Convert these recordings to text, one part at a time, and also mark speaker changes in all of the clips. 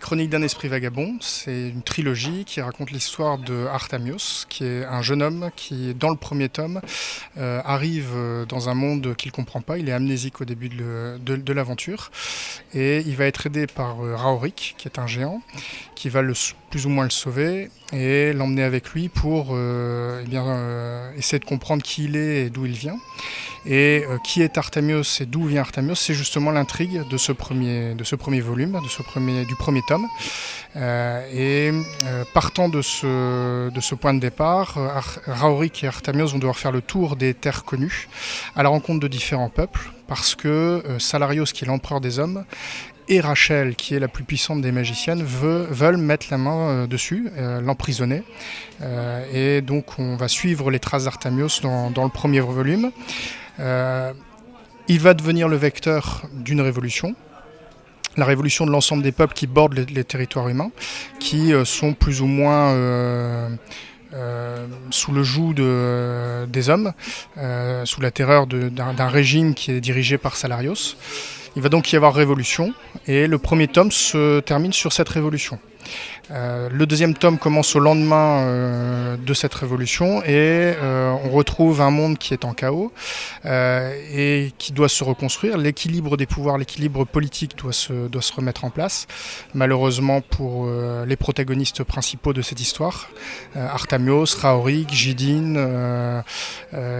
Speaker 1: Chroniques d'un esprit vagabond, c'est une trilogie qui raconte l'histoire de Artamios, qui est un jeune homme qui, dans le premier tome, arrive dans un monde qu'il ne comprend pas. Il est amnésique au début de l'aventure. Et il va être aidé par Raorik, qui est un géant, qui va plus ou moins le sauver et l'emmener avec lui pour essayer de comprendre qui il est et d'où il vient. Et qui est Artamios et d'où vient Artamios, c'est justement l'intrigue de ce premier volume, du premier tome. Partant de ce point de départ, Raorik et Artamios vont devoir faire le tour des terres connues à la rencontre de différents peuples, parce que Salarios, qui est l'empereur des hommes, et Rachel, qui est la plus puissante des magiciennes, veulent mettre la main dessus, l'emprisonner. Et donc on va suivre les traces d'Artamios dans le premier volume. Il va devenir le vecteur d'une révolution, la révolution de l'ensemble des peuples qui bordent les territoires humains, qui sont plus ou moins sous le joug des hommes, sous la terreur d'un régime qui est dirigé par Salarios. Il va donc y avoir révolution, et le premier tome se termine sur cette révolution. Le deuxième tome commence au lendemain de cette révolution et on retrouve un monde qui est en chaos et qui doit se reconstruire. L'équilibre des pouvoirs, l'équilibre politique doit se remettre en place. Malheureusement pour les protagonistes principaux de cette histoire, Artamios, Raorik, Jidin,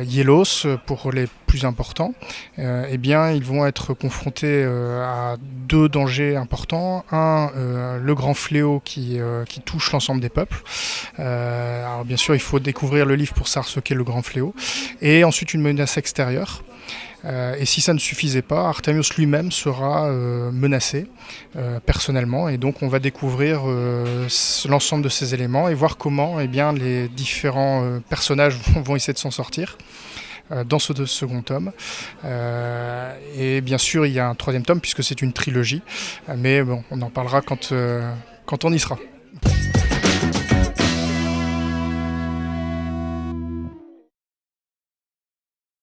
Speaker 1: Yelos pour les plus importants, ils vont être confrontés à deux dangers importants. Le grand fléau qui touche l'ensemble des peuples. Alors bien sûr, il faut découvrir le livre pour savoir ce qu'est le grand fléau. Et ensuite, une menace extérieure. Et si ça ne suffisait pas, Artamios lui-même sera menacé personnellement. Et donc, on va découvrir l'ensemble de ces éléments et voir comment les différents personnages vont essayer de s'en sortir dans ce second tome. Et bien sûr, il y a un troisième tome puisque c'est une trilogie. Mais bon, on en parlera quand on y sera.